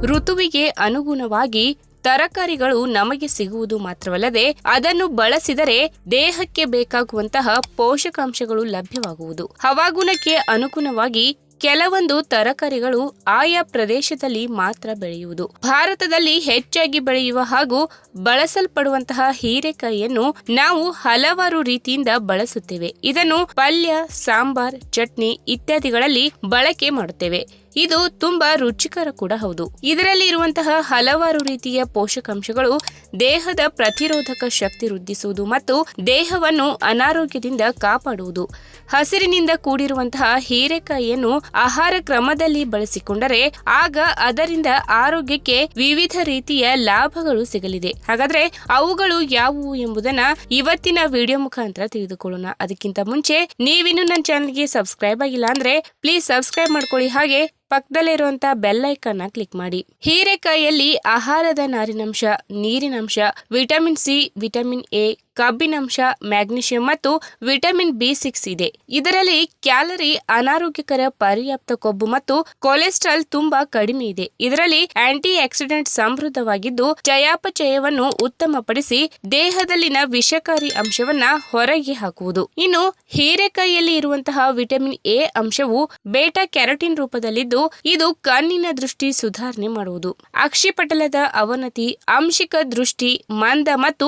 ಋತುವಿಗೆ ಅನುಗುಣವಾಗಿ ತರಕಾರಿಗಳು ನಮಗೆ ಸಿಗುವುದು ಮಾತ್ರವಲ್ಲದೆ ಅದನ್ನು ಬಳಸಿದರೆ ದೇಹಕ್ಕೆ ಬೇಕಾಗುವಂತಹ ಪೋಷಕಾಂಶಗಳು ಲಭ್ಯವಾಗುವುದು. ಹವಾಗುಣಕ್ಕೆ ಅನುಗುಣವಾಗಿ ಕೆಲವೊಂದು ತರಕಾರಿಗಳು ಆಯಾ ಪ್ರದೇಶದಲ್ಲಿ ಮಾತ್ರ ಬೆಳೆಯುವುದು. ಭಾರತದಲ್ಲಿ ಹೆಚ್ಚಾಗಿ ಬೆಳೆಯುವ ಹಾಗೂ ಬಳಸಲ್ಪಡುವಂತಹ ಹೀರೆಕಾಯಿಯನ್ನು ನಾವು ಹಲವಾರು ರೀತಿಯಿಂದ ಬಳಸುತ್ತೇವೆ. ಇದನ್ನು ಪಲ್ಯ, ಸಾಂಬಾರ್, ಚಟ್ನಿ ಇತ್ಯಾದಿಗಳಲ್ಲಿ ಬಳಕೆ ಮಾಡುತ್ತೇವೆ. ಇದು ತುಂಬಾ ರುಚಿಕರ ಕೂಡ ಹೌದು. ಇದರಲ್ಲಿ ಇರುವಂತಹ ಹಲವಾರು ರೀತಿಯ ಪೋಷಕಾಂಶಗಳು ದೇಹದ ಪ್ರತಿರೋಧಕ ಶಕ್ತಿ ವೃದ್ಧಿಸುವುದು ಮತ್ತು ದೇಹವನ್ನು ಅನಾರೋಗ್ಯದಿಂದ ಕಾಪಾಡುವುದು. ಹಸಿರಿನಿಂದ ಕೂಡಿರುವಂತಹ ಹೀರೆಕಾಯಿಯನ್ನು ಆಹಾರ ಕ್ರಮದಲ್ಲಿ ಬಳಸಿಕೊಂಡರೆ ಆಗ ಅದರಿಂದ ಆರೋಗ್ಯಕ್ಕೆ ವಿವಿಧ ರೀತಿಯ ಲಾಭಗಳು ಸಿಗಲಿದೆ. ಹಾಗಾದ್ರೆ ಅವುಗಳು ಯಾವುವು ಎಂಬುದನ್ನ ಇವತ್ತಿನ ವಿಡಿಯೋ ಮುಖಾಂತರ ತಿಳಿದುಕೊಳ್ಳೋಣ. ಅದಕ್ಕಿಂತ ಮುಂಚೆ ನೀವಿನ್ನು ನನ್ನ ಚಾನೆಲ್ಗೆ ಸಬ್ಸ್ಕ್ರೈಬ್ ಆಗಿಲ್ಲ ಅಂದ್ರೆ ಪ್ಲೀಸ್ ಸಬ್ಸ್ಕ್ರೈಬ್ ಮಾಡ್ಕೊಳ್ಳಿ, ಹಾಗೆ ಪಕ್ಕದಲ್ಲಿರುವಂತಹ ಬೆಲ್ ಐಕಾನ್ ಕ್ಲಿಕ್ ಮಾಡಿ. ಹೀರೆಕಾಯಿಯಲ್ಲಿ ಆಹಾರದ ನಾರಿನಂಶ, ನೀರಿನಂಶ, ವಿಟಮಿನ್ ಸಿ, ವಿಟಮಿನ್ ಎ, ಕಬ್ಬಿನಾಂಶ, ಮ್ಯಾಗ್ನೀಷಿಯಂ ಮತ್ತು ವಿಟಮಿನ್ B6 ಇದೆ. ಇದರಲ್ಲಿ ಕ್ಯಾಲರಿ, ಅನಾರೋಗ್ಯಕರ ಪರ್ಯಾಪ್ತ ಕೊಬ್ಬು ಮತ್ತು ಕೊಲೆಸ್ಟ್ರಾಲ್ ತುಂಬಾ ಕಡಿಮೆ ಇದೆ. ಇದರಲ್ಲಿ ಆಂಟಿ ಆಕ್ಸಿಡೆಂಟ್ ಸಮೃದ್ಧವಾಗಿದ್ದು ಚಯಾಪಚಯವನ್ನು ಉತ್ತಮಪಡಿಸಿ ದೇಹದಲ್ಲಿನ ವಿಷಕಾರಿ ಅಂಶವನ್ನ ಹೊರಗೆ ಹಾಕುವುದು. ಇನ್ನು ಹೀರೆಕಾಯಿಯಲ್ಲಿ ಇರುವಂತಹ ವಿಟಮಿನ್ ಎ ಅಂಶವು ಬೇಟಾ ಕ್ಯಾರೋಟಿನ್ ರೂಪದಲ್ಲಿದ್ದು ಇದು ಕಣ್ಣಿನ ದೃಷ್ಟಿ ಸುಧಾರಣೆ ಮಾಡುವುದು, ಅಕ್ಷಿಪಟಲದ ಅವನತಿ, ಆಂಶಿಕ ದೃಷ್ಟಿ ಮಂದ ಮತ್ತು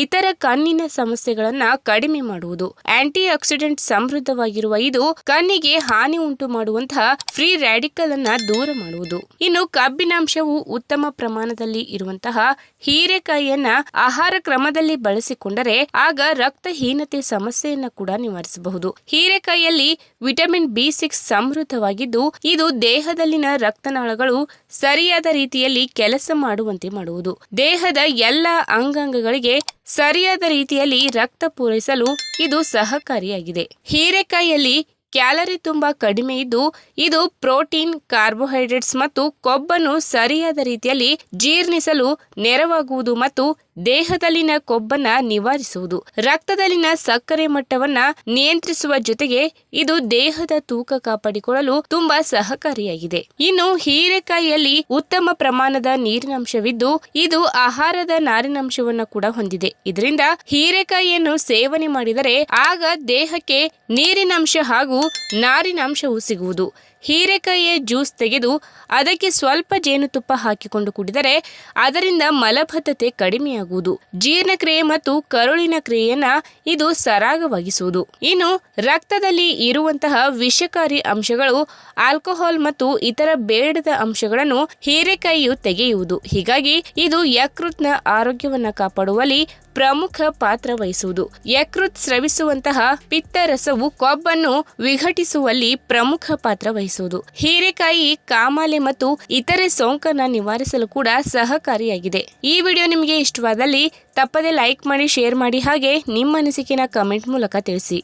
ಇತರ ಕಣ್ಣಿನ ಸಮಸ್ಯೆಗಳನ್ನ ಕಡಿಮೆ ಮಾಡುವುದು. ಆಂಟಿ ಆಕ್ಸಿಡೆಂಟ್ ಸಮೃದ್ಧವಾಗಿರುವ ಇದು ಕಣ್ಣಿಗೆ ಹಾನಿ ಉಂಟು ಮಾಡುವಂತಹ ಫ್ರೀ ರ್ಯಾಡಿಕಲ್ ಅನ್ನ ದೂರ ಮಾಡುವುದು. ಇನ್ನು ಕಬ್ಬಿನಾಂಶವು ಉತ್ತಮ ಪ್ರಮಾಣದಲ್ಲಿ ಇರುವಂತಹ ಹೀರೆಕಾಯಿಯನ್ನ ಆಹಾರ ಕ್ರಮದಲ್ಲಿ ಬಳಸಿಕೊಂಡರೆ ಆಗ ರಕ್ತಹೀನತೆ ಸಮಸ್ಯೆಯನ್ನ ಕೂಡ ನಿವಾರಿಸಬಹುದು. ಹೀರೆಕಾಯಿಯಲ್ಲಿ ವಿಟಮಿನ್ B6 ಸಮೃದ್ಧವಾಗಿದ್ದು ಇದು ದೇಹದಲ್ಲಿನ ರಕ್ತನಾಳಗಳು ಸರಿಯಾದ ರೀತಿಯಲ್ಲಿ ಕೆಲಸ ಮಾಡುವಂತೆ ಮಾಡುವುದು. ದೇಹದ ಎಲ್ಲ ಅಂಗಾಂಗಗಳಿಗೆ ಸರಿಯಾದ ರೀತಿಯಲ್ಲಿ ರಕ್ತ ಪೂರೈಸಲು ಇದು ಸಹಕಾರಿಯಾಗಿದೆ. ಹೀರೆಕಾಯಿಯಲ್ಲಿ ಕ್ಯಾಲರಿ ತುಂಬಾ ಕಡಿಮೆ ಇದ್ದು ಇದು ಪ್ರೋಟೀನ್, ಕಾರ್ಬೋಹೈಡ್ರೇಟ್ಸ್ ಮತ್ತು ಕೊಬ್ಬನ್ನು ಸರಿಯಾದ ರೀತಿಯಲ್ಲಿ ಜೀರ್ಣಿಸಲು ನೆರವಾಗುವುದು ಮತ್ತು ದೇಹದಲ್ಲಿನ ಕೊಬ್ಬನ್ನ ನಿವಾರಿಸುವುದು. ರಕ್ತದಲ್ಲಿನ ಸಕ್ಕರೆ ಮಟ್ಟವನ್ನ ನಿಯಂತ್ರಿಸುವ ಜೊತೆಗೆ ಇದು ದೇಹದ ತೂಕ ಕಾಪಾಡಿಕೊಳ್ಳಲು ತುಂಬಾ ಸಹಕಾರಿಯಾಗಿದೆ. ಇನ್ನು ಹೀರೆಕಾಯಿಯಲ್ಲಿ ಉತ್ತಮ ಪ್ರಮಾಣದ ನೀರಿನಂಶವಿದ್ದು ಇದು ಆಹಾರದ ನಾರಿನಂಶವನ್ನ ಕೂಡ ಹೊಂದಿದೆ. ಇದರಿಂದ ಹೀರೆಕಾಯಿಯನ್ನು ಸೇವನೆ ಮಾಡಿದರೆ ಆಗ ದೇಹಕ್ಕೆ ನೀರಿನಂಶ ಹಾಗೂ ನಾರಿನಂಶವು ಸಿಗುವುದು. ಹೀರೆಕಾಯಿಯ ಜ್ಯೂಸ್ ತೆಗೆದು ಅದಕ್ಕೆ ಸ್ವಲ್ಪ ಜೇನುತುಪ್ಪ ಹಾಕಿಕೊಂಡು ಕುಡಿದರೆ ಅದರಿಂದ ಮಲಬದ್ಧತೆ ಕಡಿಮೆಯಾಗುವುದು. ಜೀರ್ಣಕ್ರಿಯೆ ಮತ್ತು ಕರುಳಿನ ಕ್ರಿಯೆಯನ್ನ ಇದು ಸರಾಗವಾಗಿಸುವುದು. ಇನ್ನು ರಕ್ತದಲ್ಲಿ ಇರುವಂತಹ ವಿಷಕಾರಿ ಅಂಶಗಳು, ಆಲ್ಕೋಹಾಲ್ ಮತ್ತು ಇತರ ಬೇಡದ ಅಂಶಗಳನ್ನು ಹೀರೆಕಾಯಿಯು ತೆಗೆಯುವುದು. ಹೀಗಾಗಿ ಇದು ಯಕೃತ್ನ ಆರೋಗ್ಯವನ್ನ ಕಾಪಾಡುವಲ್ಲಿ ಪ್ರಮುಖ ಪಾತ್ರ ವಹಿಸುವುದು. ಯಕೃತ್ ಸ್ರವಿಸುವಂತಹ ಪಿತ್ತರಸವು ಕೊಬ್ಬನ್ನು ವಿಘಟಿಸುವಲ್ಲಿ ಪ್ರಮುಖ ಪಾತ್ರ ವಹಿಸುವುದು. ಹೀರೆಕಾಯಿ ಕಾಮಾಲೆ ಮತ್ತು ಇತರೆ ಸೋಂಕನ್ನ ನಿವಾರಿಸಲು ಕೂಡ ಸಹಕಾರಿಯಾಗಿದೆ. ಈ ವಿಡಿಯೋ ನಿಮಗೆ ಇಷ್ಟವಾದಲ್ಲಿ ತಪ್ಪದೆ ಲೈಕ್ ಮಾಡಿ, ಶೇರ್ ಮಾಡಿ, ಹಾಗೆ ನಿಮ್ಮ ಅನಿಸಿಕೆನ ಕಮೆಂಟ್ ಮೂಲಕ ತಿಳಿಸಿ.